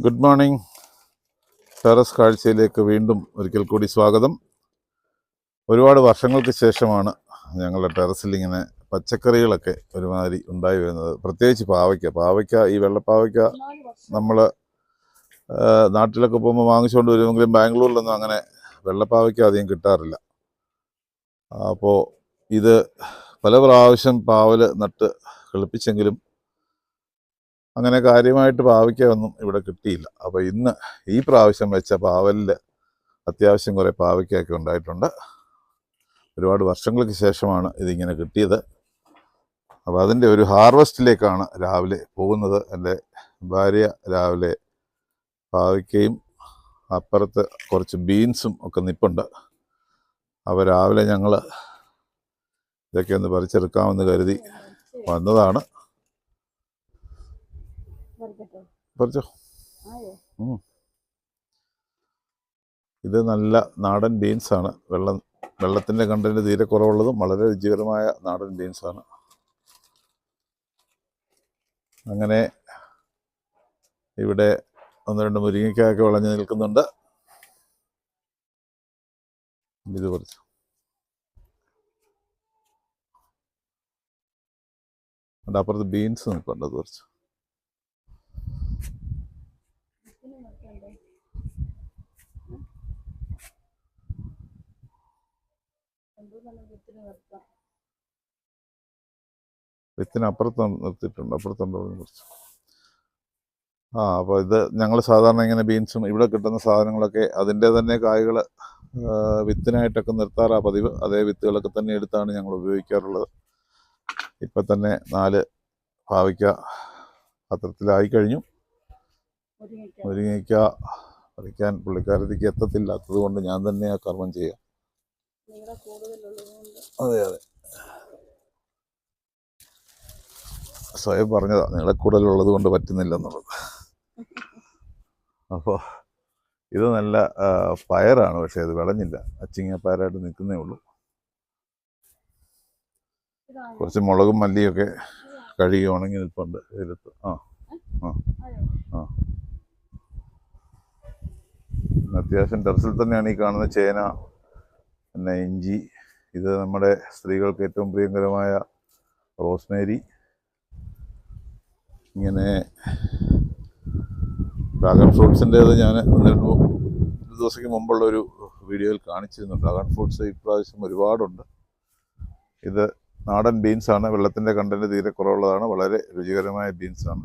Good morning. Terrace കാഴ്ചയിലേക്ക് വീണ്ടും ഒരിക്കൽ കൂടി സ്വാഗതം. ഒരുപാട് വർഷങ്ങൾക്ക് ശേഷമാണ് ഞങ്ങളുടെ ടെറസിൽ ഇങ്ങനെ പച്ചക്കറികളൊക്കെ ഒരുമാതിരി ഉണ്ടായി വരുന്നത്. പ്രത്യേകിച്ച് പാവയ്ക്ക, ഈ വെള്ളപ്പാവയ്ക്ക നമ്മൾ നാട്ടിലൊക്കെ പോകുമ്പോൾ വാങ്ങിച്ചുകൊണ്ട് വരുമെങ്കിലും ബാംഗ്ലൂരിലൊന്നും അങ്ങനെ വെള്ളപ്പാവയ്ക്ക അധികം കിട്ടാറില്ല. അപ്പോൾ ഇത് പല പ്രാവശ്യം പാവൽ നട്ട് കിളിപ്പിച്ചെങ്കിലും അങ്ങനെ കാര്യമായിട്ട് പാവയ്ക്കൊന്നും ഇവിടെ കിട്ടിയില്ല. അപ്പോൾ ഇന്ന് ഈ പ്രാവശ്യം വെച്ച പാവലിൽ അത്യാവശ്യം കുറേ പാവയ്ക്കൊക്കെ ഉണ്ടായിട്ടുണ്ട്. ഒരുപാട് വർഷങ്ങൾക്ക് ശേഷമാണ് ഇതിങ്ങനെ കിട്ടിയത്. അപ്പോൾ അതിൻ്റെ ഒരു ഹാർവസ്റ്റിലേക്കാണ് രാവിലെ പോകുന്നത്. എൻ്റെ ഭാര്യ രാവിലെ പാവയ്ക്കയും അപ്പുറത്ത് കുറച്ച് ബീൻസും ഒക്കെ നിൽപ്പുണ്ട്. അപ്പോൾ രാവിലെ ഞങ്ങൾ ഇതൊക്കെ ഒന്ന് പറിച്ചെടുക്കാമെന്ന് കരുതി വന്നതാണ്. പറിച്ചോ. ഇത് നല്ല നാടൻ ബീൻസാണ്. വെള്ളത്തിൻ്റെ കണ്ടന്റ് തീരെ കുറവുള്ളതും വളരെ രുചികരമായ നാടൻ ബീൻസാണ്. അങ്ങനെ ഇവിടെ ഒന്ന് രണ്ട് മുരിങ്ങയ്ക്കൊക്കെ വിളഞ്ഞു നിൽക്കുന്നുണ്ട്. ഇത് പറിച്ചു. അതിൻ്റെ അപ്പുറത്ത് ബീൻസ് നിൽപ്പുണ്ട്. അത് പറിച്ചു. വിത്തിന് അപ്പുറത്ത് നിർത്തിയിട്ടുണ്ട്. അപ്പുറത്തുണ്ടോ കുറച്ച്. അപ്പോൾ ഇത് ഞങ്ങൾ സാധാരണ ഇങ്ങനെ ബീൻസും ഇവിടെ കിട്ടുന്ന സാധനങ്ങളൊക്കെ അതിൻ്റെ തന്നെ കായ്കൾ വിത്തിനായിട്ടൊക്കെ നിർത്താറാ പതിവ്. അതേ വിത്തുകളൊക്കെ തന്നെ എടുത്താണ് ഞങ്ങൾ ഉപയോഗിക്കാറുള്ളത്. ഇപ്പം തന്നെ 4 പാവയ്ക്ക പാത്രത്തിലായി കഴിഞ്ഞു. മുരിങ്ങയ്ക്ക പറിക്കാൻ പുള്ളിക്കാരത്തേക്ക് എത്തത്തില്ലാത്തത് കൊണ്ട് ഞാൻ തന്നെ ആ കർമ്മം ചെയ്യാം. അതെ, സ്വയം പറഞ്ഞതാ, നിങ്ങളെ കൂടുതലുള്ളത് കൊണ്ട് പറ്റുന്നില്ലെന്നുള്ളത്. അപ്പോൾ ഇത് നല്ല പയറാണ്, പക്ഷേ അത് വിളഞ്ഞില്ല. അച്ചിങ്ങ പയറായിട്ട് നിൽക്കുന്നേ ഉള്ളൂ. കുറച്ച് മുളകും മല്ലിയൊക്കെ കഴുകി ഉണങ്ങി നിൽപ്പുണ്ട് ഇതിലത്ത്. അത്യാവശ്യം ടെറസിൽ തന്നെയാണ് ഈ കാണുന്ന ചേന, പിന്നെ ഇഞ്ചി. ഇത് നമ്മുടെ സ്ത്രീകൾക്ക് ഏറ്റവും പ്രിയങ്കരമായ റോസ്മേരി. ഇങ്ങനെ ഡ്രാഗൺ ഫ്രൂട്ട്സിൻ്റേത് ഞാൻ 1-2 ദിവസത്തിന് മുമ്പുള്ള ഒരു വീഡിയോയിൽ കാണിച്ചിരുന്നു. ഡ്രാഗൺ ഫ്രൂട്ട്സ് ഇപ്രാവശ്യം ഒരുപാടുണ്ട്. ഇത് നാടൻ ബീൻസാണ്. വെള്ളത്തിൻ്റെ കണ്ടന്റ് തീരെ കുറവുള്ളതാണ്. വളരെ രുചികരമായ ബീൻസാണ്.